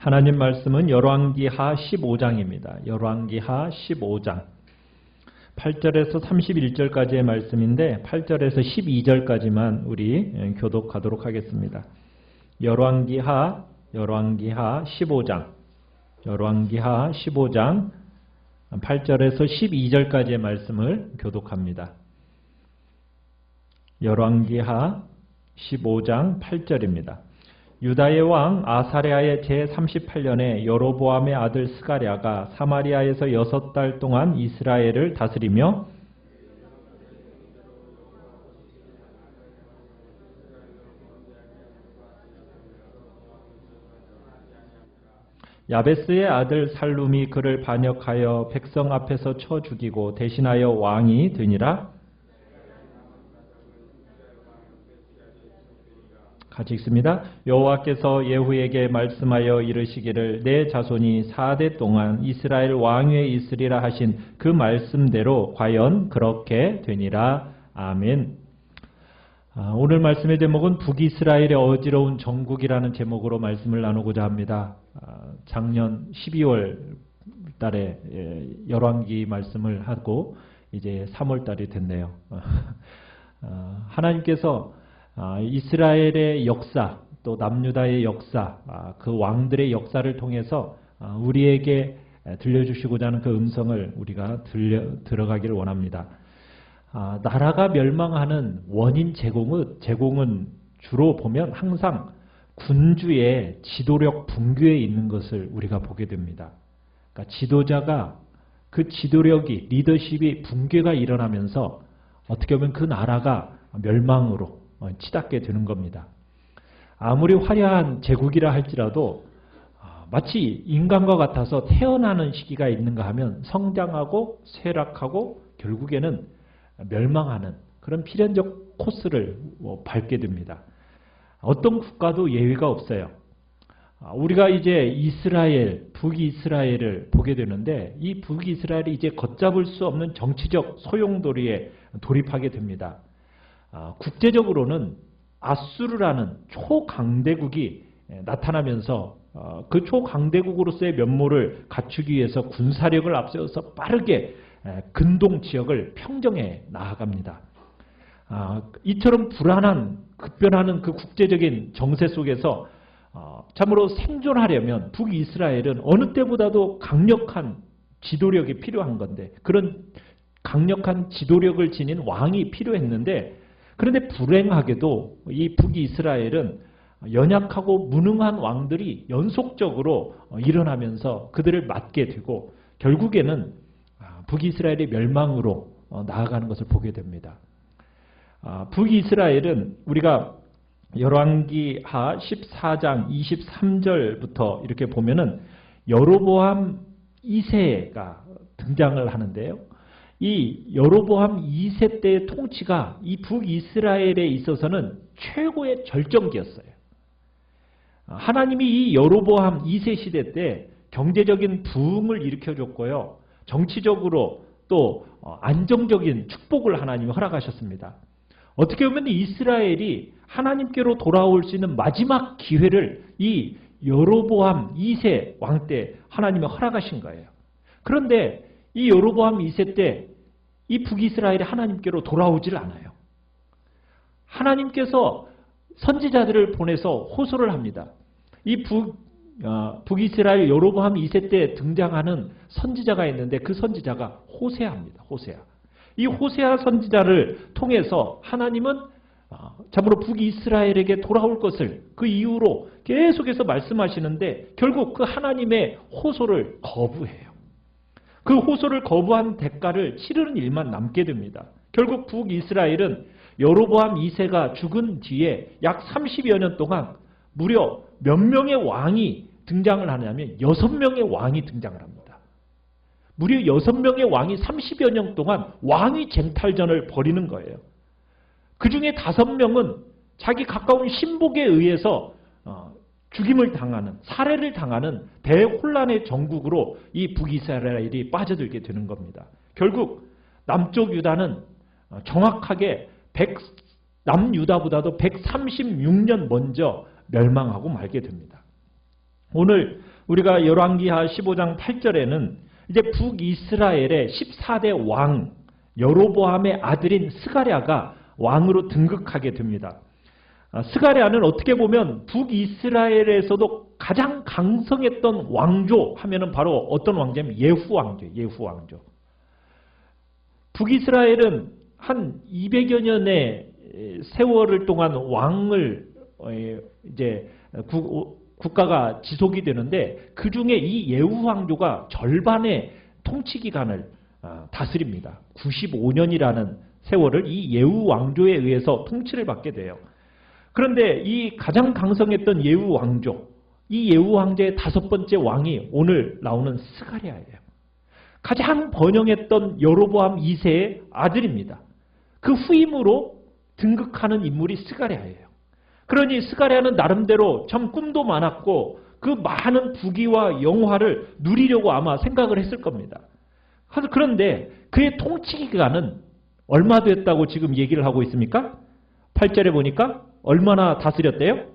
하나님 말씀은 열왕기하 15장입니다. 열왕기하 15장 8절에서 31절까지의 말씀인데 8절에서 12절까지만 우리 교독하도록 하겠습니다. 열왕기하 15장 8절에서 12절까지의 말씀을 교독합니다. 열왕기하 15장 8절입니다. 유다의 왕 아사랴의 제38년에 여로보암의 아들 스가랴가 사마리아에서 6달 동안 이스라엘을 다스리며 야베스의 아들 살룸이 그를 반역하여 백성 앞에서 쳐 죽이고 대신하여 왕이 되니라. 같이 읽습니다. 여호와께서 예후에게 말씀하여 이르시기를 내 자손이 4대 동안 이스라엘 왕위에 있으리라 하신 그 말씀대로 과연 그렇게 되니라. 아멘. 오늘 말씀의 제목은 북이스라엘의 어지러운 정국이라는 제목으로 말씀을 나누고자 합니다. 작년 12월 달에 열왕기 말씀을 하고 이제 3월 달이 됐네요. 하나님께서 이스라엘의 역사, 또 남유다의 역사, 그 왕들의 역사를 통해서 우리에게 들려주시고자 하는 그 음성을 우리가 들어가기를 원합니다. 나라가 멸망하는 원인 제공은 주로 보면 항상 군주의 지도력 붕괴에 있는 것을 우리가 보게 됩니다. 그러니까 지도자가 그 지도력이, 리더십이 붕괴가 일어나면서 어떻게 보면 그 나라가 멸망으로 치닫게 되는 겁니다. 아무리 화려한 제국이라 할지라도 마치 인간과 같아서 태어나는 시기가 있는가 하면 성장하고 쇠락하고 결국에는 멸망하는 그런 필연적 코스를 밟게 됩니다. 어떤 국가도 예외가 없어요. 우리가 이제 이스라엘, 북이스라엘을 보게 되는데 이 북이스라엘이 이제 걷잡을 수 없는 정치적 소용돌이에 돌입하게 됩니다. 국제적으로는 아수르라는 초강대국이 나타나면서 그 초강대국으로서의 면모를 갖추기 위해서 군사력을 앞세워서 빠르게 근동 지역을 평정해 나아갑니다. 이처럼 불안한 급변하는 그 국제적인 정세 속에서 참으로 생존하려면 북이스라엘은 어느 때보다도 강력한 지도력이 필요한 건데 그런 강력한 지도력을 지닌 왕이 필요했는데 그런데 불행하게도 이 북이스라엘은 연약하고 무능한 왕들이 연속적으로 일어나면서 그들을 맡게 되고 결국에는 북이스라엘의 멸망으로 나아가는 것을 보게 됩니다. 북이스라엘은 우리가 열왕기하 14장 23절부터 이렇게 보면은 여로보암 2세가 등장을 하는데요. 이 여로보암 2세 때의 통치가 이 북이스라엘에 있어서는 최고의 절정기였어요. 하나님이 이 여로보암 2세 시대 때 경제적인 부흥을 일으켜줬고요. 정치적으로 또 안정적인 축복을 하나님이 허락하셨습니다. 어떻게 보면 이스라엘이 하나님께로 돌아올 수 있는 마지막 기회를 이 여로보암 2세 왕 때 하나님이 허락하신 거예요. 그런데 이 여로보암 2세 때 이 북이스라엘이 하나님께로 돌아오질 않아요. 하나님께서 선지자들을 보내서 호소를 합니다. 이 북이스라엘 여로보암 2세 때 등장하는 선지자가 있는데 그 선지자가 호세아입니다. 호세아. 이 호세아 선지자를 통해서 하나님은 참으로 북이스라엘에게 돌아올 것을 그 이후로 계속해서 말씀하시는데 결국 그 하나님의 호소를 거부해요. 그 호소를 거부한 대가를 치르는 일만 남게 됩니다. 결국 북이스라엘은 여로보암 2세가 죽은 뒤에 약 30여 년 동안 무려 몇 명의 왕이 등장을 하냐면 6명의 왕이 등장을 합니다. 무려 6명의 왕이 30여 년 동안 왕위 쟁탈전을 벌이는 거예요. 그 중에 5명은 자기 가까운 신복에 의해서 죽임을 당하는, 살해를 당하는 대혼란의 정국으로 이 북이스라엘이 빠져들게 되는 겁니다. 결국 남쪽 유다는 정확하게 남유다보다도 136년 먼저 멸망하고 말게 됩니다. 오늘 우리가 열왕기하 15장 8절에는 이제 북이스라엘의 14대 왕 여로보암의 아들인 스가랴가 왕으로 등극하게 됩니다. 스가랴는 어떻게 보면 북이스라엘에서도 가장 강성했던 왕조 하면은 바로 어떤 왕조냐면 예후 왕조예요. 예후 왕조. 북이스라엘은 한 200여 년의 세월을 동안 왕을 이제 국가가 지속이 되는데 그 중에 이 예후 왕조가 절반의 통치 기간을 다스립니다. 95년이라는 세월을 이 예후 왕조에 의해서 통치를 받게 돼요. 그런데 이 가장 강성했던 예후 왕조, 이 예후 왕조의 5번째 왕이 오늘 나오는 스가랴예요. 가장 번영했던 여로보암 2세의 아들입니다. 그 후임으로 등극하는 인물이 스가랴예요. 그러니 스가랴는 나름대로 참 꿈도 많았고 그 많은 부귀와 영화를 누리려고 아마 생각을 했을 겁니다. 그런데 그의 통치 기간은 얼마 됐다고 지금 얘기를 하고 있습니까? 8절에 보니까 얼마나 다스렸대요?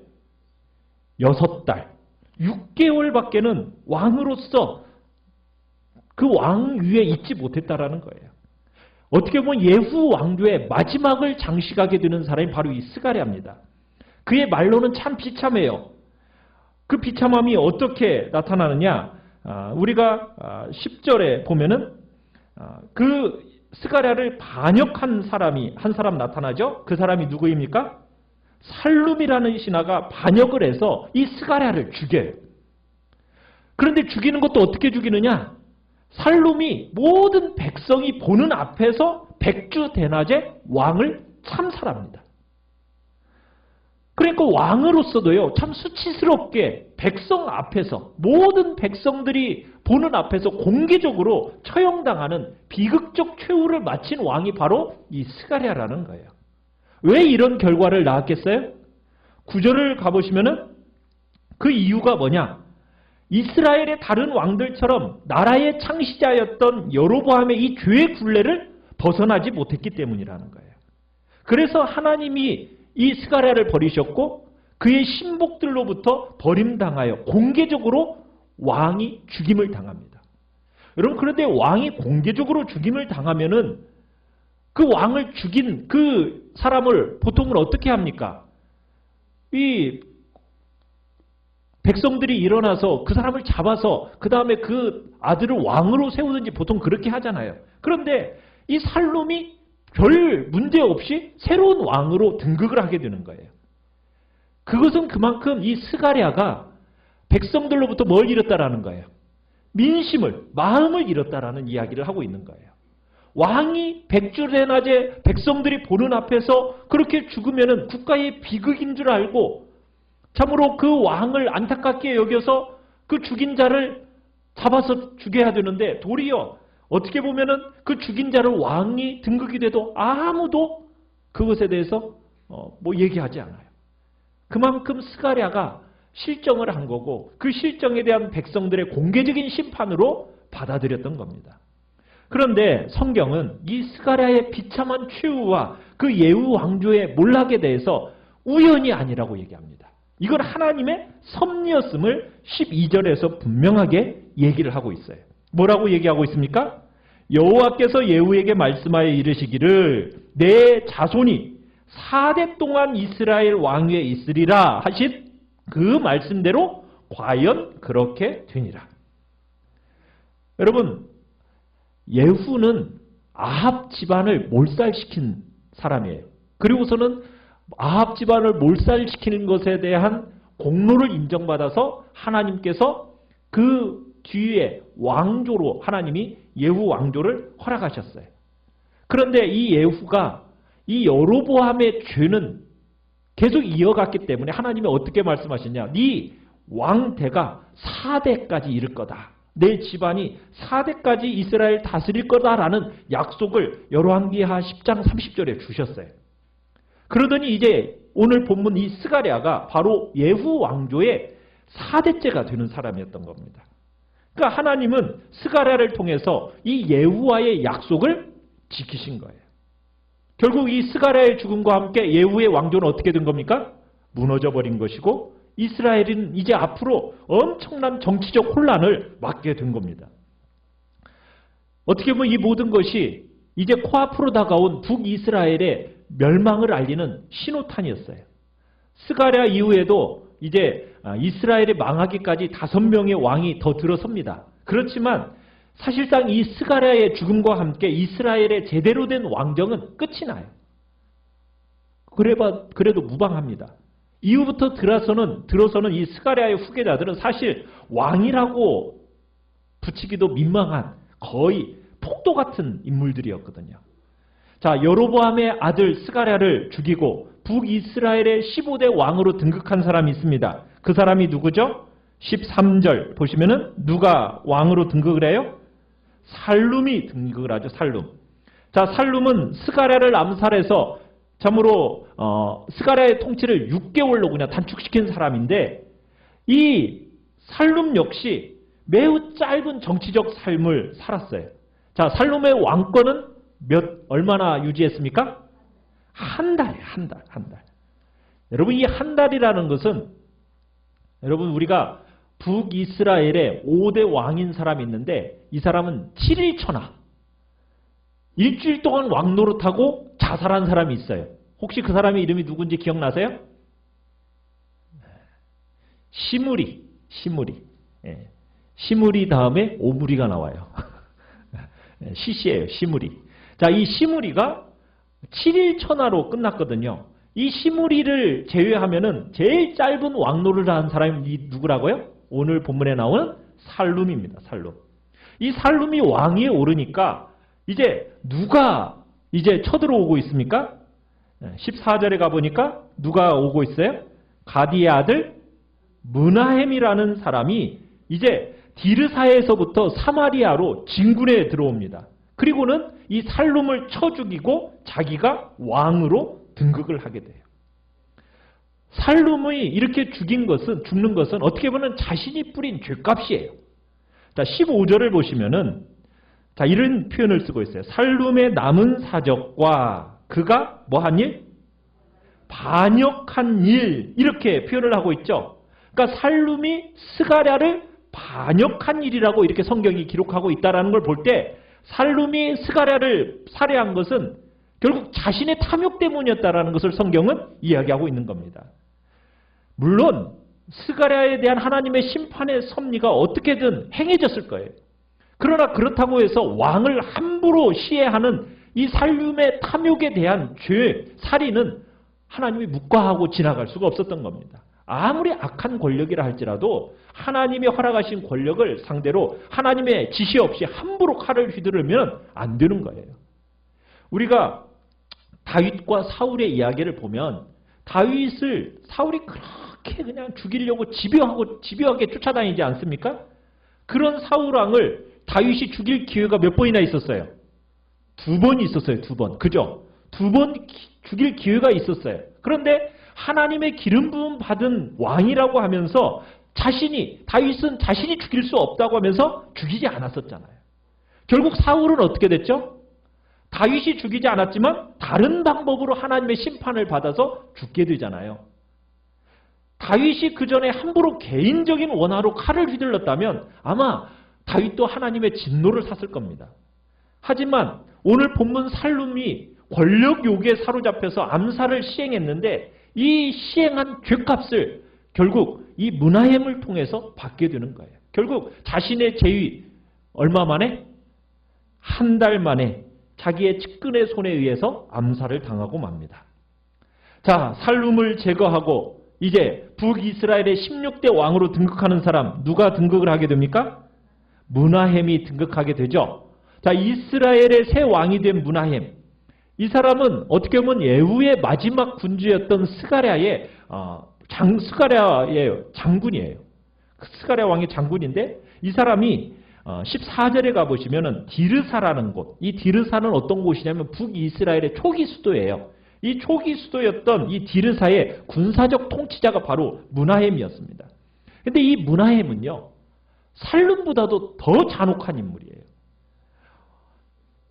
6달. 6개월밖에는 왕으로서 그 왕 위에 있지 못했다라는 거예요. 어떻게 보면 예후 왕조의 마지막을 장식하게 되는 사람이 바로 이 스가랴입니다. 그의 말로는 참 비참해요. 그 비참함이 어떻게 나타나느냐? 우리가 10절에 보면은 그 스가랴를 반역한 사람이 한 사람 나타나죠. 그 사람이 누구입니까? 살룸이라는 신하가 반역을 해서 이 스가랴를 죽여요. 그런데 죽이는 것도 어떻게 죽이느냐? 살룸이 모든 백성이 보는 앞에서 백주대낮에 왕을 참살합니다. 그러니까 왕으로서도요, 참 수치스럽게 백성 앞에서, 모든 백성들이 보는 앞에서 공개적으로 처형당하는 비극적 최후를 마친 왕이 바로 이 스가랴라는 거예요. 왜 이런 결과를 낳았겠어요? 9절을 가보시면은 그 이유가 뭐냐? 이스라엘의 다른 왕들처럼 나라의 창시자였던 여로보암의 이 죄의 굴레를 벗어나지 못했기 때문이라는 거예요. 그래서 하나님이 이 스가랴를 버리셨고 그의 신복들로부터 버림당하여 공개적으로 왕이 죽임을 당합니다. 여러분, 그런데 왕이 공개적으로 죽임을 당하면은 그 왕을 죽인 그 사람을 보통은 어떻게 합니까? 이 백성들이 일어나서 그 사람을 잡아서 그 다음에 그 아들을 왕으로 세우든지 보통 그렇게 하잖아요. 그런데 이 살룸이 별 문제 없이 새로운 왕으로 등극을 하게 되는 거예요. 그것은 그만큼 이 스가랴가 백성들로부터 뭘 잃었다라는 거예요? 민심을, 마음을 잃었다라는 이야기를 하고 있는 거예요. 왕이 백주대낮에 백성들이 보는 앞에서 그렇게 죽으면은 국가의 비극인 줄 알고 참으로 그 왕을 안타깝게 여겨서 그 죽인 자를 잡아서 죽여야 되는데 도리어 어떻게 보면은 그 죽인 자를 왕이 등극이 돼도 아무도 그것에 대해서 뭐 얘기하지 않아요. 그만큼 스가랴가 실정을 한 거고 그 실정에 대한 백성들의 공개적인 심판으로 받아들였던 겁니다. 그런데 성경은 이 스가랴의 비참한 최후와 그 예후 왕조의 몰락에 대해서 우연이 아니라고 얘기합니다. 이건 하나님의 섭리였음을 12절에서 분명하게 얘기를 하고 있어요. 뭐라고 얘기하고 있습니까? 여호와께서 예후에게 말씀하여 이르시기를 내 자손이 4대 동안 이스라엘 왕위에 있으리라 하신 그 말씀대로 과연 그렇게 되니라. 여러분, 예후는 아합 집안을 몰살시킨 사람이에요. 그리고서는 아합 집안을 몰살시키는 것에 대한 공로를 인정받아서 하나님께서 그 뒤에 왕조로 하나님이 예후 왕조를 허락하셨어요. 그런데 이 예후가 이 여로보암의 죄는 계속 이어갔기 때문에 하나님이 어떻게 말씀하셨냐? 네 왕대가 4대까지 이를 거다. 내 집안이 4대까지 이스라엘 다스릴 거다라는 약속을 열왕기하 10장 30절에 주셨어요. 그러더니 이제 오늘 본문 이 스가랴가 바로 예후 왕조의 4대째가 되는 사람이었던 겁니다. 그러니까 하나님은 스가랴를 통해서 이 예후와의 약속을 지키신 거예요. 결국 이 스가랴의 죽음과 함께 예후의 왕조는 어떻게 된 겁니까? 무너져 버린 것이고 이스라엘은 이제 앞으로 엄청난 정치적 혼란을 맞게 된 겁니다. 어떻게 보면 이 모든 것이 이제 코앞으로 다가온 북이스라엘의 멸망을 알리는 신호탄이었어요. 스가랴 이후에도 이제 이스라엘이 망하기까지 5명의 왕이 더 들어섭니다. 그렇지만 사실상 이 스가랴의 죽음과 함께 이스라엘의 제대로 된 왕정은 끝이 나요. 그래도 무방합니다. 이후부터 들어서는 이 스가랴의 후계자들은 사실 왕이라고 붙이기도 민망한 거의 폭도 같은 인물들이었거든요. 자, 여로보암의 아들 스가랴를 죽이고 북이스라엘의 15대 왕으로 등극한 사람이 있습니다. 그 사람이 누구죠? 13절 보시면은 누가 왕으로 등극을 해요? 살룸이 등극을 하죠. 살룸. 자, 살룸은 스가랴를 암살해서 참으로 스가랴의 통치를 6개월로 그냥 단축시킨 사람인데 이 살룸 역시 매우 짧은 정치적 삶을 살았어요. 자, 살룸의 왕권은 얼마나 유지했습니까? 한 달이에요. 한 달. 여러분, 이 한 달이라는 것은 여러분 우리가 북이스라엘의 5대 왕인 사람이 있는데 이 사람은 7일 천하. 일주일 동안 왕 노릇하고 자살한 사람이 있어요. 혹시 그 사람의 이름이 누군지 기억나세요? 시므리. 예. 시므리 다음에 오므리가 나와요. 시시예요. 시므리. 자, 이 시므리가 7일 천하로 끝났거든요. 이 시므리를 제외하면은 제일 짧은 왕노를 한 사람이 누구라고요? 오늘 본문에 나오는 살룸입니다. 살룸. 이 살룸이 왕위에 오르니까 이제 누가 이제 쳐들어오고 있습니까? 14절에 가보니까 누가 오고 있어요? 가디의 아들 므나헴이라는 사람이 이제 디르사에서부터 사마리아로 진군에 들어옵니다. 그리고는 이 살룸을 쳐 죽이고 자기가 왕으로 등극을 하게 돼요. 살룸이 이렇게 죽는 것은 어떻게 보면 자신이 뿌린 죄값이에요. 자, 15절을 보시면은 자, 이런 표현을 쓰고 있어요. 살룸의 남은 사적과 그가 뭐한 일? 반역한 일. 이렇게 표현을 하고 있죠. 그러니까 살룸이 스가랴를 반역한 일이라고 이렇게 성경이 기록하고 있다는 걸 볼 때 살룸이 스가랴를 살해한 것은 결국 자신의 탐욕 때문이었다는 것을 성경은 이야기하고 있는 겁니다. 물론 스가랴에 대한 하나님의 심판의 섭리가 어떻게든 행해졌을 거예요. 그러나 그렇다고 해서 왕을 함부로 시해하는 이 살룸의 탐욕에 대한 죄, 살인은 하나님이 묵과하고 지나갈 수가 없었던 겁니다. 아무리 악한 권력이라 할지라도 하나님이 허락하신 권력을 상대로 하나님의 지시 없이 함부로 칼을 휘두르면 안 되는 거예요. 우리가 다윗과 사울의 이야기를 보면 다윗을 사울이 그렇게 그냥 죽이려고 집요하게 쫓아다니지 않습니까? 그런 사울왕을 다윗이 죽일 기회가 몇 번이나 있었어요? 2번 있었어요. 2번. 그죠? 2번 죽일 기회가 있었어요. 그런데 하나님의 기름 부음 받은 왕이라고 하면서 다윗은 자신이 죽일 수 없다고 하면서 죽이지 않았었잖아요. 결국 사울은 어떻게 됐죠? 다윗이 죽이지 않았지만 다른 방법으로 하나님의 심판을 받아서 죽게 되잖아요. 다윗이 그 전에 함부로 개인적인 원하로 칼을 휘둘렀다면 아마 다윗도 하나님의 진노를 샀을 겁니다. 하지만 오늘 본문 살룸이 권력 욕에 사로잡혀서 암살을 시행했는데 이 시행한 죄값을 결국 이 므나헴을 통해서 받게 되는 거예요. 결국 자신의 재위 얼마 만에? 한 달 만에 자기의 측근의 손에 의해서 암살을 당하고 맙니다. 자, 살룸을 제거하고 이제 북이스라엘의 16대 왕으로 등극하는 사람 누가 등극을 하게 됩니까? 므나헴이 등극하게 되죠. 자, 이스라엘의 새 왕이 된 므나헴. 이 사람은 어떻게 보면 예후의 마지막 군주였던 스가랴의 장군이에요. 스가랴 왕의 장군인데 이 사람이 14절에 가보시면은 디르사라는 곳, 이 디르사는 어떤 곳이냐면 북이스라엘의 초기 수도예요. 이 초기 수도였던 이 디르사의 군사적 통치자가 바로 므나헴이었습니다. 근데 이 므나헴은요, 살룸보다도 더 잔혹한 인물이에요.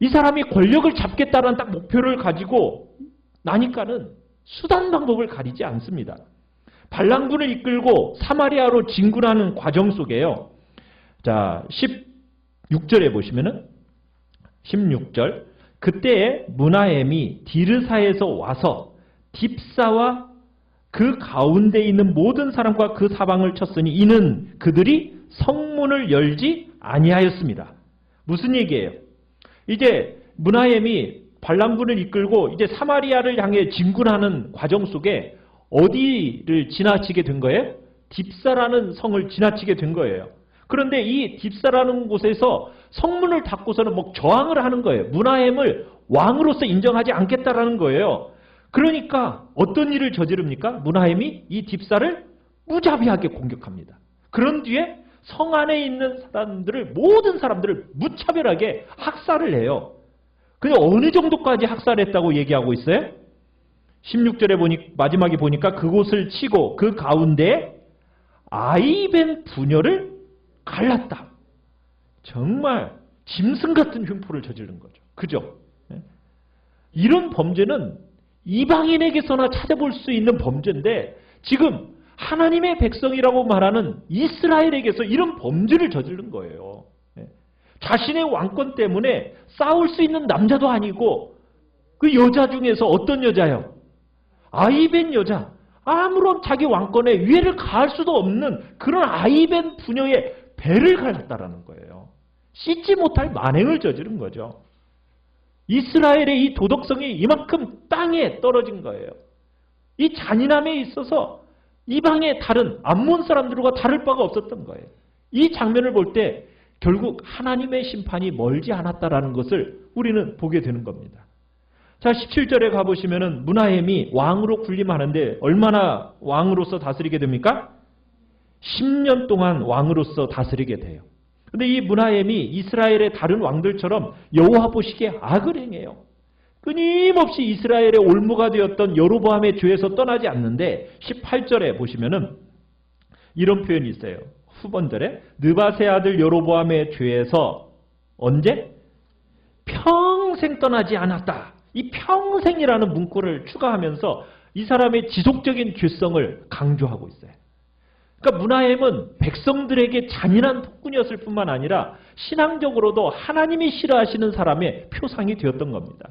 이 사람이 권력을 잡겠다는 딱 목표를 가지고 나니까는 수단 방법을 가리지 않습니다. 반란군을 이끌고 사마리아로 진군하는 과정 속에요. 자, 16절에 보시면은 16절 그때에 므나헴이 디르사에서 와서 딥사와 그 가운데 있는 모든 사람과 그 사방을 쳤으니 이는 그들이 성문을 열지 아니하였습니다. 무슨 얘기예요? 이제 므나헴이 반란군을 이끌고 이제 사마리아를 향해 진군하는 과정 속에 어디를 지나치게 된 거예요? 딥사라는 성을 지나치게 된 거예요. 그런데 이 딥사라는 곳에서 성문을 닫고서는 뭐 저항을 하는 거예요. 므나헴을 왕으로서 인정하지 않겠다라는 거예요. 그러니까 어떤 일을 저지릅니까? 므나헴이 이 딥사를 무자비하게 공격합니다. 그런 뒤에 성 안에 있는 사람들을 모든 사람들을 무차별하게 학살을 해요. 근데 어느 정도까지 학살했다고 얘기하고 있어요? 16절에 마지막에 보니까 그곳을 치고 그 가운데 아이벤 부녀를 갈랐다. 정말 짐승 같은 흉포를 저지른 거죠. 그죠? 이런 범죄는 이방인에게서나 찾아볼 수 있는 범죄인데 지금 하나님의 백성이라고 말하는 이스라엘에게서 이런 범죄를 저지른 거예요. 자신의 왕권 때문에 싸울 수 있는 남자도 아니고 그 여자 중에서 어떤 여자요? 아이벤 여자. 아무런 자기 왕권에 위해를 가할 수도 없는 그런 아이벤 부녀의 배를 갈랐다라는 거예요. 씻지 못할 만행을 저지른 거죠. 이스라엘의 이 도덕성이 이만큼 땅에 떨어진 거예요. 이 잔인함에 있어서 이방의 다른 암몬 사람들과 다를 바가 없었던 거예요. 이 장면을 볼 때 결국 하나님의 심판이 멀지 않았다라는 것을 우리는 보게 되는 겁니다. 자, 17절에 가보시면은 므나헴이 왕으로 군림하는데 얼마나 왕으로서 다스리게 됩니까? 10년 동안 왕으로서 다스리게 돼요. 근데 이 므나헴이 이스라엘의 다른 왕들처럼 여호와 보시기에 악을 행해요. 끊임없이 이스라엘의 올무가 되었던 여로보암의 죄에서 떠나지 않는데 18절에 보시면은 이런 표현이 있어요. 후반절에 느바세 아들 여로보암의 죄에서 언제? 평생 떠나지 않았다. 이 평생이라는 문구를 추가하면서 이 사람의 지속적인 죄성을 강조하고 있어요. 그러니까 므나헴은 백성들에게 잔인한 폭군이었을 뿐만 아니라 신앙적으로도 하나님이 싫어하시는 사람의 표상이 되었던 겁니다.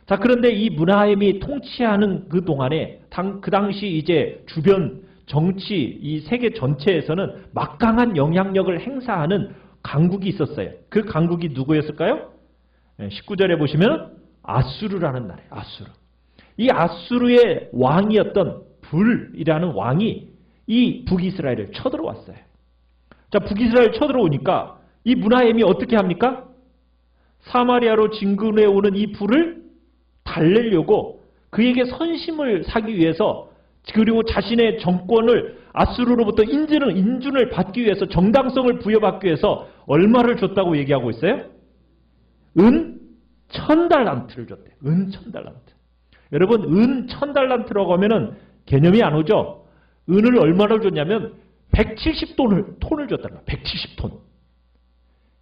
자, 그런데 이 므나헴이 통치하는 그 동안에 그 당시 이제 주변 정치 이 세계 전체에서는 막강한 영향력을 행사하는 강국이 있었어요. 그 강국이 누구였을까요? 19절에 보시면 아수르라는 나라예요. 아수르. 이 아수르의 왕이었던 불이라는 왕이 이 북이스라엘을 쳐들어왔어요. 자, 북이스라엘 쳐들어오니까 이 므나헴이 어떻게 합니까? 사마리아로 진군해 오는 이 불을 달래려고 그에게 선심을 사기 위해서 그리고 자신의 정권을 아수르로부터 인준을 받기 위해서 정당성을 부여받기 위해서 얼마를 줬다고 얘기하고 있어요? 은 1000달란트를 줬대요. 은 1000달란트. 여러분, 은 1000달란트라고 하면은 개념이 안 오죠? 은을 얼마를 줬냐면 170톤을 줬다는 거예요. 170톤.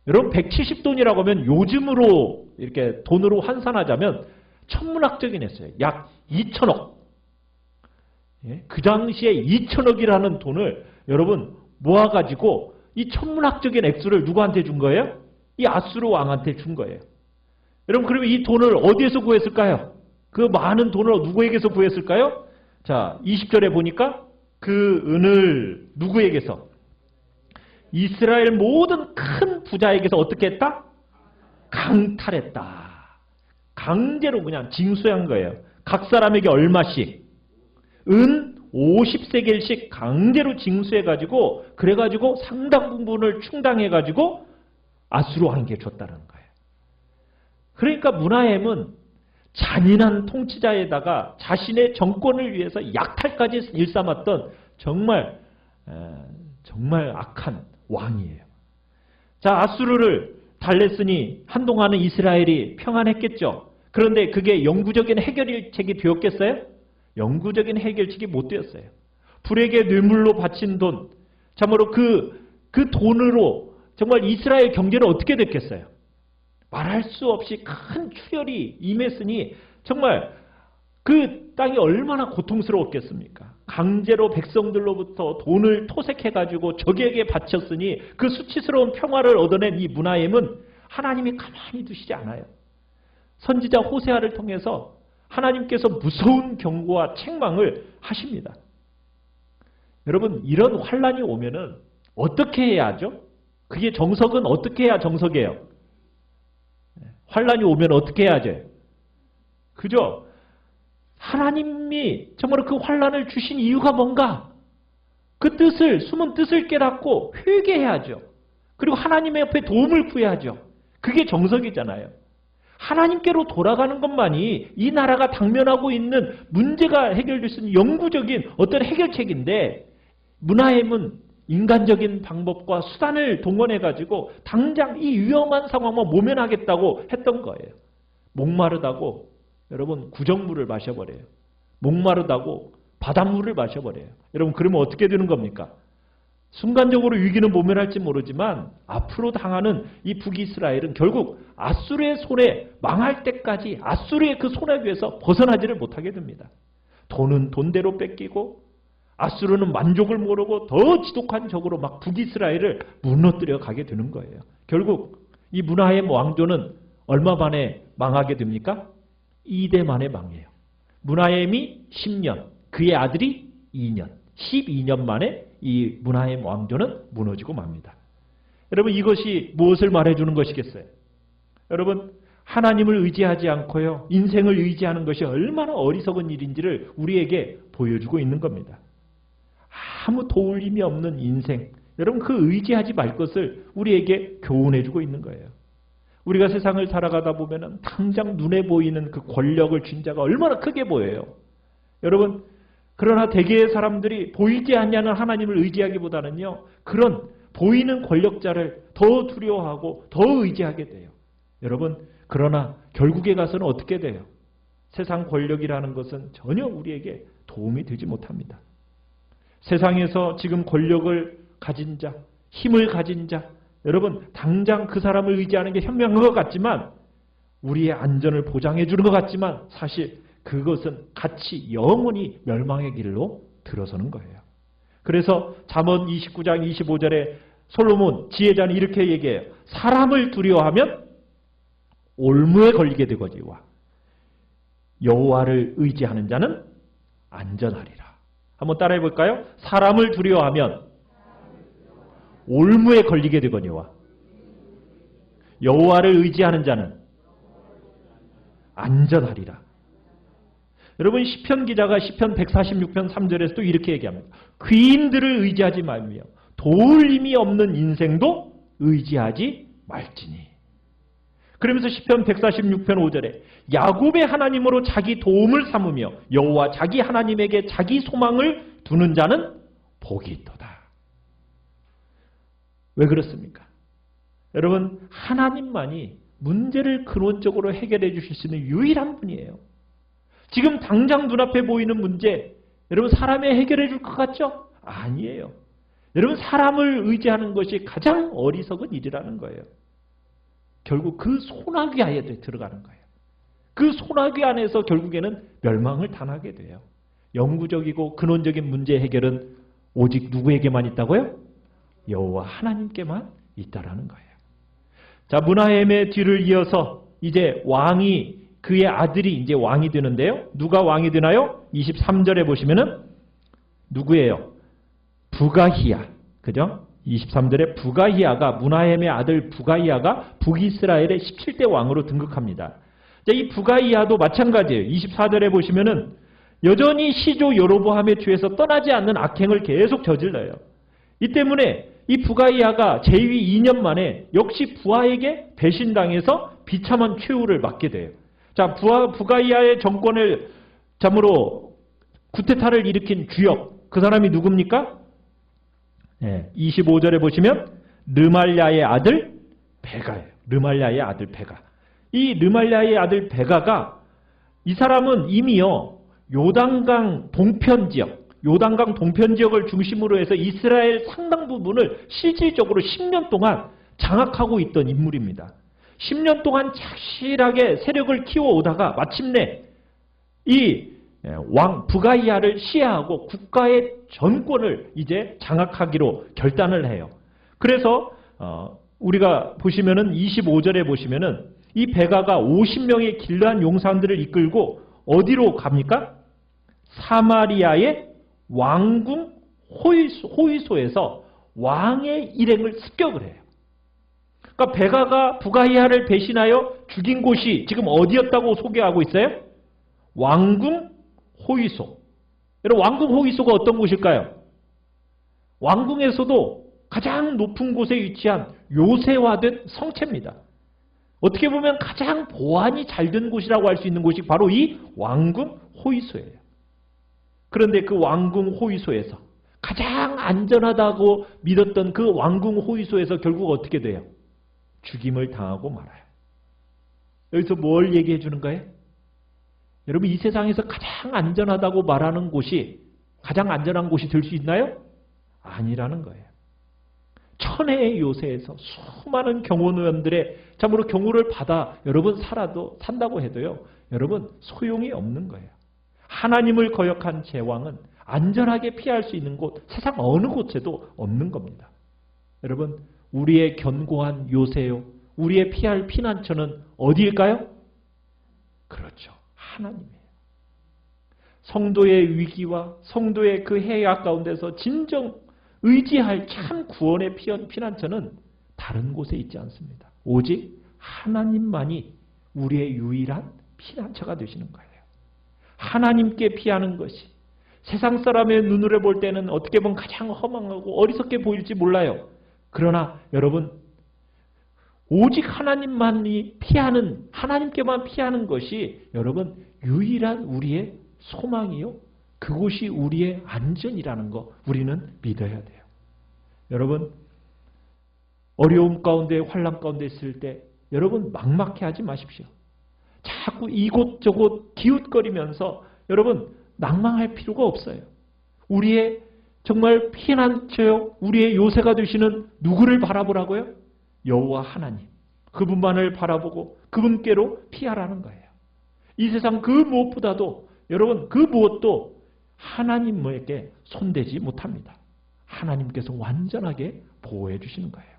여러분 170돈이라고 하면 요즘으로 이렇게 돈으로 환산하자면 천문학적인 횟수예요. 약 2천억. 예? 그 당시에 2천억이라는 돈을 여러분 모아가지고 이 천문학적인 액수를 누구한테 준 거예요? 이 아수르 왕한테 준 거예요. 여러분 그러면 이 돈을 어디에서 구했을까요? 그 많은 돈을 누구에게서 구했을까요? 자, 20절에 보니까 그 은을 누구에게서? 이스라엘 모든 큰 부자에게서 어떻게 했다? 강탈했다. 강제로 그냥 징수한 거예요. 각 사람에게 얼마씩? 은 50세겔씩 강제로 징수해가지고 그래가지고 상당 부분을 충당해가지고 아수르 왕에게 줬다는 거예요. 그러니까 므나헴은 잔인한 통치자에다가 자신의 정권을 위해서 약탈까지 일삼았던 정말 악한 왕이에요. 자, 아수르를 달랬으니 한동안은 이스라엘이 평안했겠죠. 그런데 그게 영구적인 해결책이 되었겠어요? 영구적인 해결책이 못 되었어요. 불에게 뇌물로 바친 돈, 참으로 그 돈으로 정말 이스라엘 경제는 어떻게 됐겠어요? 말할 수 없이 큰 출혈이 임했으니 정말 그 땅이 얼마나 고통스러웠겠습니까? 강제로 백성들로부터 돈을 토색해가지고 적에게 바쳤으니 그 수치스러운 평화를 얻어낸 이 문하엠은 하나님이 가만히 두시지 않아요. 선지자 호세아를 통해서 하나님께서 무서운 경고와 책망을 하십니다. 여러분, 이런 환란이 오면은 어떻게 해야 하죠? 그게 정석은 어떻게 해야 정석이에요? 환란이 오면 어떻게 해야 하죠? 그죠? 하나님이 정말 그 환란을 주신 이유가 뭔가? 그 뜻을, 숨은 뜻을 깨닫고 회개해야죠. 그리고 하나님의 옆에 도움을 구해야죠. 그게 정석이잖아요. 하나님께로 돌아가는 것만이 이 나라가 당면하고 있는 문제가 해결될 수 있는 영구적인 어떤 해결책인데, 문하엠은 인간적인 방법과 수단을 동원해가지고 당장 이 위험한 상황만 모면하겠다고 했던 거예요. 목마르다고 여러분 구정물을 마셔버려요. 목마르다고 바닷물을 마셔버려요. 여러분, 그러면 어떻게 되는 겁니까? 순간적으로 위기는 모면할지 모르지만 앞으로 당하는 이 북이스라엘은 결국 아수르의 손에 망할 때까지 아수르의 그 손아귀에서 벗어나지를 못하게 됩니다. 돈은 돈대로 뺏기고 아수르는 만족을 모르고 더 지독한 적으로 막 북이스라엘을 무너뜨려 가게 되는 거예요. 결국 이 문하엠 왕조는 얼마 만에 망하게 됩니까? 2대 만에 망해요. 문하엠이 10년, 그의 아들이 2년, 12년 만에 이 문하엠 왕조는 무너지고 맙니다. 여러분, 이것이 무엇을 말해주는 것이겠어요? 여러분, 하나님을 의지하지 않고요, 인생을 의지하는 것이 얼마나 어리석은 일인지를 우리에게 보여주고 있는 겁니다. 아무 도울림이 없는 인생, 여러분, 그 의지하지 말 것을 우리에게 교훈해주고 있는 거예요. 우리가 세상을 살아가다 보면 당장 눈에 보이는 그 권력을 쥔 자가 얼마나 크게 보여요. 여러분, 그러나 대개의 사람들이 보이지 않냐는 하나님을 의지하기보다는요, 그런 보이는 권력자를 더 두려워하고 더 의지하게 돼요. 여러분, 그러나 결국에 가서는 어떻게 돼요? 세상 권력이라는 것은 전혀 우리에게 도움이 되지 못합니다. 세상에서 지금 권력을 가진 자, 힘을 가진 자, 여러분, 당장 그 사람을 의지하는 게 현명한 것 같지만, 우리의 안전을 보장해 주는 것 같지만, 사실 그것은 같이 영원히 멸망의 길로 들어서는 거예요. 그래서 잠언 29장 25절에 솔로몬 지혜자는 이렇게 얘기해요. 사람을 두려워하면 올무에 걸리게 되거니와 여호와를 의지하는 자는 안전하리라. 한번 따라해 볼까요? 사람을 두려워하면 올무에 걸리게 되거니와 여호와를 의지하는 자는 안전하리라. 여러분, 시편 기자가 시편 146편 3절에서 또 이렇게 얘기합니다. 귀인들을 의지하지 말며 도울림이 없는 인생도 의지하지 말지니. 그러면서 시편 146편 5절에 야곱의 하나님으로 자기 도움을 삼으며 여호와 자기 하나님에게 자기 소망을 두는 자는 복이 있도다. 왜 그렇습니까? 여러분, 하나님만이 문제를 근원적으로 해결해 주실 수 있는 유일한 분이에요. 지금 당장 눈앞에 보이는 문제, 여러분, 사람이 해결해 줄 것 같죠? 아니에요. 여러분, 사람을 의지하는 것이 가장 어리석은 일이라는 거예요. 결국 그 소나귀 안에 들어가는 거예요. 그 소나귀 안에서 결국에는 멸망을 당하게 돼요. 영구적이고 근원적인 문제 해결은 오직 누구에게만 있다고요? 여호와 하나님께만 있다라는 거예요. 자, 문하엠의 뒤를 이어서 이제 왕이, 그의 아들이 이제 왕이 되는데요. 누가 왕이 되나요? 23절에 보시면은 누구예요? 부가히야. 그죠? 23절에 부가히야가, 문하엠의 아들 부가히야가 북이스라엘의 17대 왕으로 등극합니다. 자, 이 부가히야도 마찬가지예요. 24절에 보시면은 여전히 시조 여로보암의 죄에서 떠나지 않는 악행을 계속 저질러요. 이 때문에 이 부가히야가 재위 2년 만에 역시 부하에게 배신당해서 비참한 최후를 맞게 돼요. 자, 부가히야의 정권을 잠으로 쿠데타를 일으킨 주역, 그 사람이 누굽니까? 네, 25절에 보시면 르말랴의 아들 베가예요. 르말랴의 아들 베가. 이 르말랴의 아들 베가가, 이 사람은 이미요 요단강 동편 지역, 요단강 동편 지역을 중심으로 해서 이스라엘 상당 부분을 실질적으로 10년 동안 장악하고 있던 인물입니다. 10년 동안 착실하게 세력을 키워오다가 마침내 이 왕 부가이아를 시해하고 국가의 전권을 이제 장악하기로 결단을 해요. 그래서 우리가 보시면은 25절에 보시면은 이 베가가 50명의 길르한 용사들을 이끌고 어디로 갑니까? 사마리아의 왕궁 호위소에서 왕의 일행을 습격을 해요. 그러니까 베가가 부가이아를 배신하여 죽인 곳이 지금 어디였다고 소개하고 있어요? 왕궁 호위소. 여러분, 왕궁 호위소가 어떤 곳일까요? 왕궁에서도 가장 높은 곳에 위치한 요새화된 성체입니다. 어떻게 보면 가장 보안이 잘 된 곳이라고 할 수 있는 곳이 바로 이 왕궁 호위소예요. 그런데 그 왕궁 호위소에서 가장 안전하다고 믿었던 그 왕궁 호위소에서 결국 어떻게 돼요? 죽임을 당하고 말아요. 여기서 뭘 얘기해 주는 거예요? 여러분, 이 세상에서 가장 안전하다고 말하는 곳이 가장 안전한 곳이 될 수 있나요? 아니라는 거예요. 천혜의 요새에서 수많은 경호원들의 참으로 경호를 받아 여러분 산다고 해도요, 여러분 소용이 없는 거예요. 하나님을 거역한 제왕은 안전하게 피할 수 있는 곳, 세상 어느 곳에도 없는 겁니다. 여러분, 우리의 견고한 요새요, 우리의 피할 피난처는 어디일까요? 그렇죠, 하나님이에요. 성도의 위기와 성도의 그 해악 가운데서 진정 의지할 참 구원의 피난처는 다른 곳에 있지 않습니다. 오직 하나님만이 우리의 유일한 피난처가 되시는 거예요. 하나님께 피하는 것이 세상 사람의 눈으로 볼 때는 어떻게 보면 가장 허망하고 어리석게 보일지 몰라요. 그러나 여러분, 오직 하나님만이 피하는, 하나님께만 피하는 것이 여러분 유일한 우리의 소망이요, 그곳이 우리의 안전이라는 거 우리는 믿어야 돼요. 여러분, 어려움 가운데 환난 가운데 있을 때 여러분 막막해하지 마십시오. 자꾸 이곳저곳 기웃거리면서 여러분 낭망할 필요가 없어요. 우리의 정말 피난처요, 우리의 요새가 되시는 누구를 바라보라고요? 여호와 하나님. 그분만을 바라보고 그분께로 피하라는 거예요. 이 세상 그 무엇보다도 여러분 그 무엇도 하나님에게 손대지 못합니다. 하나님께서 완전하게 보호해 주시는 거예요.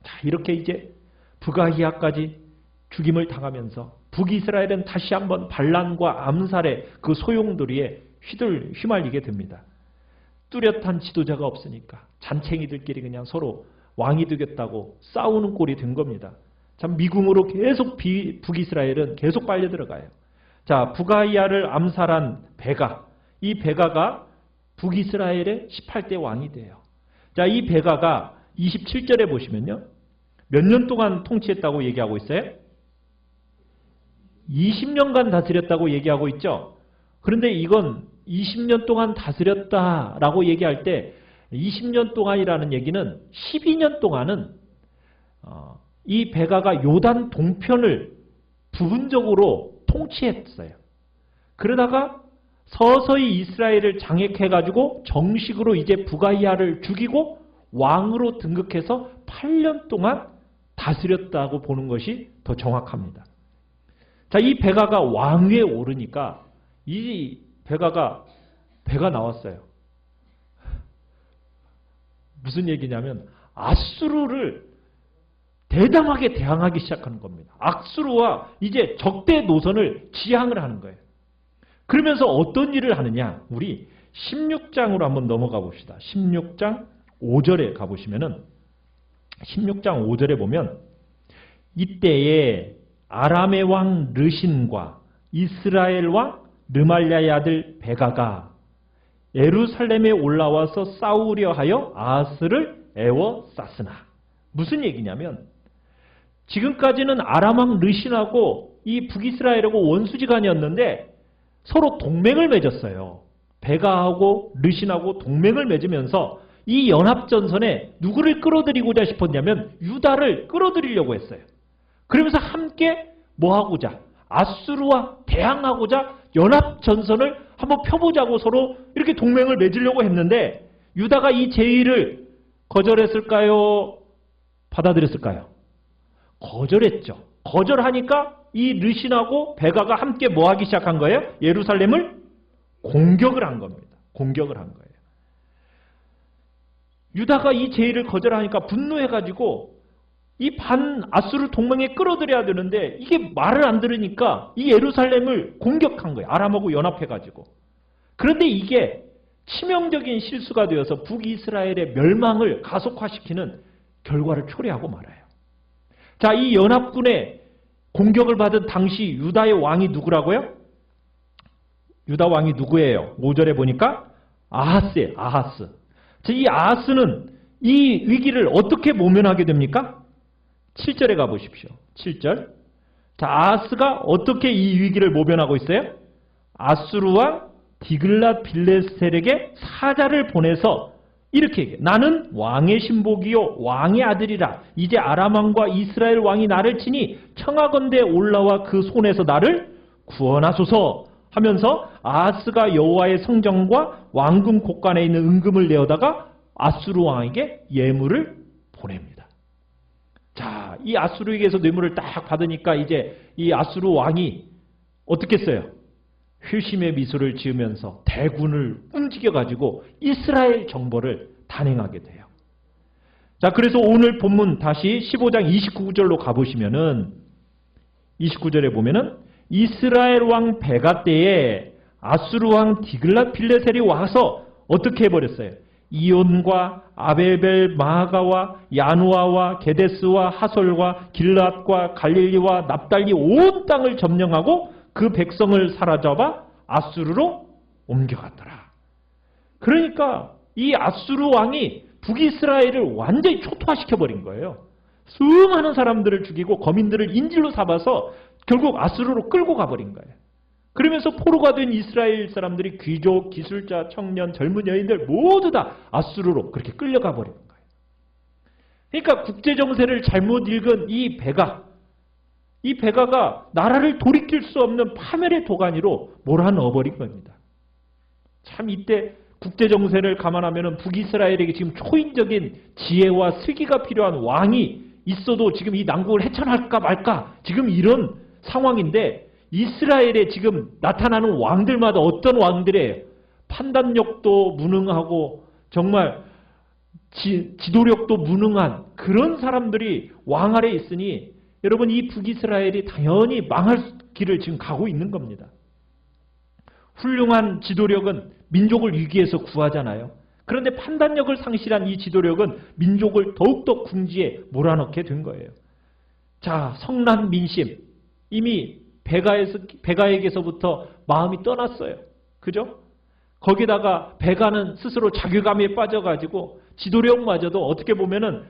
자, 이렇게 이제 부가히아까지 죽임을 당하면서 북이스라엘은 다시 한번 반란과 암살의 그 소용돌이에 휘말리게 됩니다. 뚜렷한 지도자가 없으니까 잔챙이들끼리 그냥 서로 왕이 되겠다고 싸우는 꼴이 된 겁니다. 참 미궁으로 계속 북이스라엘은 계속 빨려 들어가요. 자, 부가이아를 암살한 베가, 이 베가가 북이스라엘의 18대 왕이 돼요. 자, 이 베가가 27절에 보시면요, 몇 년 동안 통치했다고 얘기하고 있어요? 20년간 다스렸다고 얘기하고 있죠. 그런데 이건 20년 동안 다스렸다라고 얘기할 때 20년 동안이라는 얘기는 12년 동안은 이 베가가 요단 동편을 부분적으로 통치했어요. 그러다가 서서히 이스라엘을 장악해가지고 정식으로 이제 부가이아를 죽이고 왕으로 등극해서 8년 동안 다스렸다고 보는 것이 더 정확합니다. 자, 이 베가가 왕위에 오르니까 이 배가 나왔어요. 무슨 얘기냐면 아수르를 대담하게 대항하기 시작하는 겁니다. 아수르와 이제 적대 노선을 지향을 하는 거예요. 그러면서 어떤 일을 하느냐? 우리 16장으로 한번 넘어가 봅시다. 16장 5절에 가보시면은 16장 5절에 보면 이때에 아람의 왕 르신과 이스라엘 왕 르말랴의 아들 베가가 예루살렘에 올라와서 싸우려 하여 아하스를 애워쌌으나, 무슨 얘기냐면 지금까지는 아람 왕 르신하고 이 북이스라엘하고 원수지간이었는데 서로 동맹을 맺었어요. 베가하고 르신하고 동맹을 맺으면서 이 연합전선에 누구를 끌어들이고자 싶었냐면 유다를 끌어들이려고 했어요. 그러면서 함께 뭐하고자, 아수르와 대항하고자 연합전선을 한번 펴보자고 서로 이렇게 동맹을 맺으려고 했는데 유다가 이 제의를 거절했을까요? 받아들였을까요? 거절했죠. 거절하니까 이 르신하고 베가가 함께 뭐 하기 시작한 거예요? 예루살렘을 공격을 한 겁니다. 공격을 한 거예요. 유다가 이 제의를 거절하니까 분노해가지고 이 아수르 동맹에 끌어들여야 되는데 이게 말을 안 들으니까 이 예루살렘을 공격한 거예요. 아람하고 연합해가지고. 그런데 이게 치명적인 실수가 되어서 북이스라엘의 멸망을 가속화시키는 결과를 초래하고 말아요. 자, 이 연합군의 공격을 받은 당시 유다의 왕이 누구라고요? 유다 왕이 누구예요? 5절에 보니까 아하스예요. 아하스. 자, 이 아하스는 이 위기를 어떻게 모면하게 됩니까? 7절에 가보십시오. 7절. 자, 아하스가 어떻게 이 위기를 모면하고 있어요? 아수르와 디글랏 빌레셀에게 사자를 보내서 이렇게 얘기해요. 나는 왕의 신복이요 왕의 아들이라. 이제 아람 왕과 이스라엘 왕이 나를 치니 청하건대 올라와 그 손에서 나를 구원하소서 하면서 아하스가 여호와의 성전과 왕궁 곳간에 있는 은금을 내어다가 아수르 왕에게 예물을 보냅니다. 자, 이 아수르에게서 뇌물을 딱 받으니까 이제 이 아수르 왕이 어떻게 했어요? 회심의 미소를 지으면서 대군을 움직여가지고 이스라엘 정벌을 단행하게 돼요. 자, 그래서 오늘 본문 다시 15장 29절로 가보시면은 29절에 보면은 이스라엘 왕 베가 때에 아수르 왕 디글랏 빌레셀이 와서 어떻게 해버렸어요? 이온과 아벨벨 마하가와 야누아와 게데스와 하솔과 길랏과 갈릴리와 납달리 온 땅을 점령하고 그 백성을 사로잡아 아수르로 옮겨갔더라. 그러니까 이 아수르 왕이 북이스라엘을 완전히 초토화시켜버린 거예요. 수많은 사람들을 죽이고 거민들을 인질로 삼아서 결국 아수르로 끌고 가버린 거예요. 그러면서 포로가 된 이스라엘 사람들이 귀족, 기술자, 청년, 젊은 여인들 모두 다 아수르로 그렇게 끌려가 버리는 거예요. 그러니까 국제정세를 잘못 읽은 이 베가가 나라를 돌이킬 수 없는 파멸의 도가니로 몰아넣어버린 겁니다. 참 이때 국제정세를 감안하면 북이스라엘에게 지금 초인적인 지혜와 슬기가 필요한 왕이 있어도 지금 이 난국을 헤쳐날까 말까 지금 이런 상황인데 이스라엘에 지금 나타나는 왕들마다 어떤 왕들이에요? 판단력도 무능하고 정말 지도력도 무능한 그런 사람들이 왕 아래 있으니 여러분 이 북이스라엘이 당연히 망할 길을 지금 가고 있는 겁니다. 훌륭한 지도력은 민족을 위기에서 구하잖아요. 그런데 판단력을 상실한 이 지도력은 민족을 더욱더 궁지에 몰아넣게 된 거예요. 자, 성난 민심. 이미 베가에게서부터 마음이 떠났어요. 그죠? 거기다가 베가는 스스로 자괴감에 빠져가지고 지도력마저도 어떻게 보면은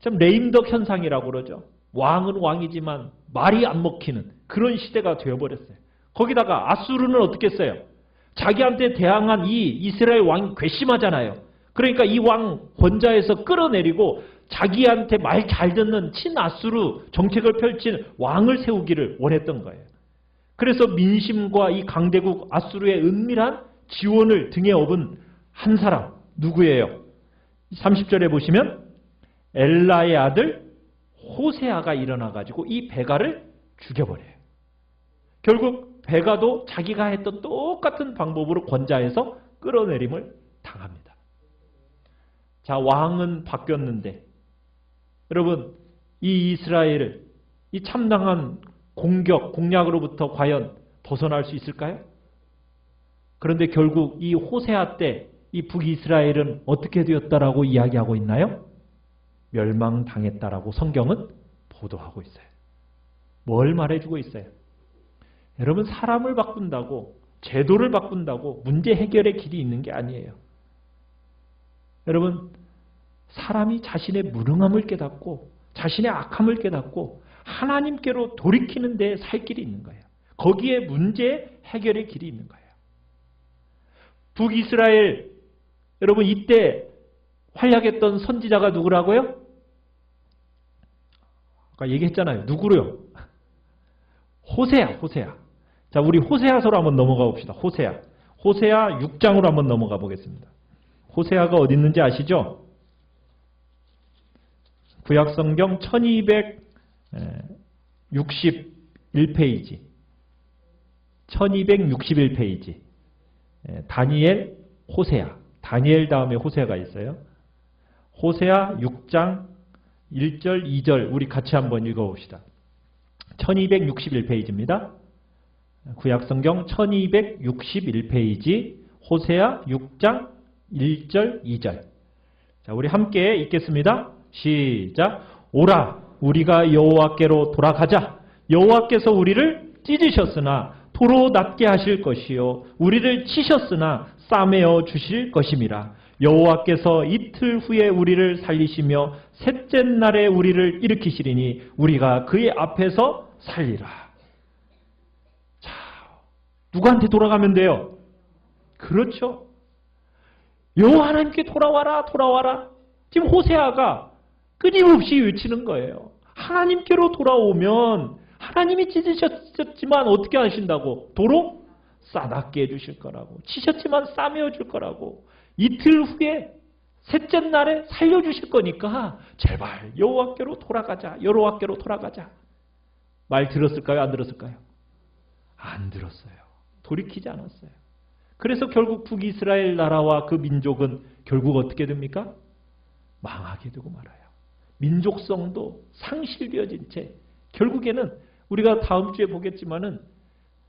참 레임덕 현상이라고 그러죠. 왕은 왕이지만 말이 안 먹히는 그런 시대가 되어버렸어요. 거기다가 아수르는 어떻게 했어요? 자기한테 대항한 이 이스라엘 왕이 괘씸하잖아요. 그러니까 이 왕 권좌에서 끌어내리고 자기한테 말 잘 듣는 친아수르 정책을 펼친 왕을 세우기를 원했던 거예요. 그래서 민심과 이 강대국 아수르의 은밀한 지원을 등에 업은 한 사람 누구예요? 30절에 보시면 엘라의 아들 호세아가 일어나가지고 이 베가를 죽여버려요. 결국 베가도 자기가 했던 똑같은 방법으로 권좌에서 끌어내림을 당합니다. 자, 왕은 바뀌었는데 여러분 이 이스라엘을 이 참당한 공략으로부터 과연 벗어날 수 있을까요? 그런데 결국 이 호세아 때 이 북이스라엘은 어떻게 되었다라고 이야기하고 있나요? 멸망당했다라고 성경은 보도하고 있어요. 뭘 말해주고 있어요? 여러분 사람을 바꾼다고 제도를 바꾼다고 문제 해결의 길이 있는 게 아니에요. 여러분 사람이 자신의 무능함을 깨닫고 자신의 악함을 깨닫고 하나님께로 돌이키는 데 살 길이 있는 거예요. 거기에 문제 해결의 길이 있는 거예요. 북이스라엘 여러분 이때 활약했던 선지자가 누구라고요? 아까 얘기했잖아요. 누구로요? 호세아. 자, 우리 호세아서로 한번 넘어가 봅시다. 호세아 6장으로 한번 넘어가 보겠습니다. 호세아가 어디 있는지 아시죠? 구약성경 1260 1페이지. 1261페이지. 다니엘, 호세아. 다니엘 다음에 호세아가 있어요. 호세아 6장 1절, 2절 우리 같이 한번 읽어봅시다. 1261페이지입니다. 구약성경 1261페이지 호세아 6장 1절, 2절. 자, 우리 함께 읽겠습니다. 시작. 오라, 우리가 여호와께로 돌아가자. 여호와께서 우리를 찢으셨으나 도로 낫게 하실 것이요 우리를 치셨으나 싸매어 주실 것임이라. 여호와께서 이틀 후에 우리를 살리시며 셋째 날에 우리를 일으키시리니 우리가 그의 앞에서 살리라. 자, 누구한테 돌아가면 돼요? 그렇죠. 여호와 하나님께 돌아와라, 돌아와라. 지금 호세아가 끊임없이 외치는 거예요. 하나님께로 돌아오면 하나님이 찢으셨지만 어떻게 하신다고? 도로 싸납게 해주실 거라고. 치셨지만 싸매어 줄 거라고. 이틀 후에 셋째 날에 살려주실 거니까 제발 여호와께로 돌아가자. 여호와께로 돌아가자. 말 들었을까요? 안 들었을까요? 안 들었어요. 돌이키지 않았어요. 그래서 결국 북이스라엘 나라와 그 민족은 결국 어떻게 됩니까? 망하게 되고 말아요. 민족성도 상실되어진 채 결국에는 우리가 다음 주에 보겠지만은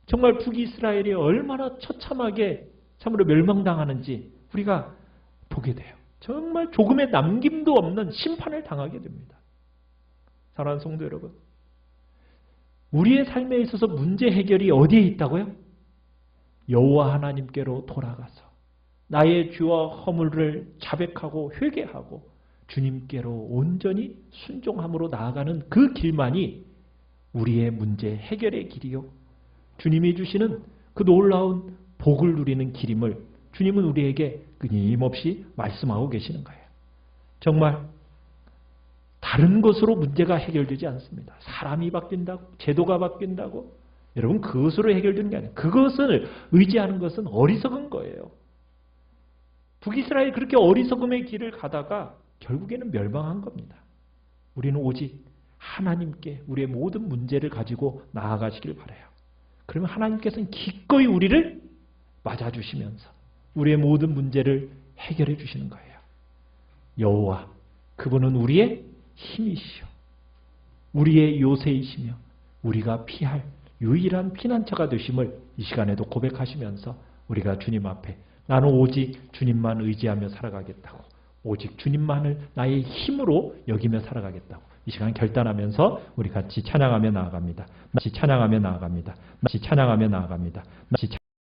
정말 북이스라엘이 얼마나 처참하게 참으로 멸망당하는지 우리가 보게 돼요. 정말 조금의 남김도 없는 심판을 당하게 됩니다. 사랑하는 성도 여러분, 우리의 삶에 있어서 문제 해결이 어디에 있다고요? 여호와 하나님께로 돌아가서 나의 죄와 허물을 자백하고 회개하고 주님께로 온전히 순종함으로 나아가는 그 길만이 우리의 문제 해결의 길이요. 주님이 주시는 그 놀라운 복을 누리는 길임을 주님은 우리에게 끊임없이 말씀하고 계시는 거예요. 정말 다른 것으로 문제가 해결되지 않습니다. 사람이 바뀐다고, 제도가 바뀐다고. 여러분, 그것으로 해결되는 게 아니에요. 그것을 의지하는 것은 어리석은 거예요. 북이스라엘이 그렇게 어리석음의 길을 가다가 결국에는 멸망한 겁니다. 우리는 오직 하나님께 우리의 모든 문제를 가지고 나아가시길 바라요. 그러면 하나님께서는 기꺼이 우리를 맞아주시면서 우리의 모든 문제를 해결해 주시는 거예요. 여호와, 그분은 우리의 힘이시오. 우리의 요새이시며 우리가 피할 유일한 피난처가 되심을 이 시간에도 고백하시면서 우리가 주님 앞에 나는 오직 주님만 의지하며 살아가겠다고, 오직 주님만을 나의 힘으로 여기며 살아가겠다고 이 시간 결단하면서 우리 같이 찬양하며 나아갑니다. 같이 찬양하며 나아갑니다. 같이 찬양하며 나아갑니다.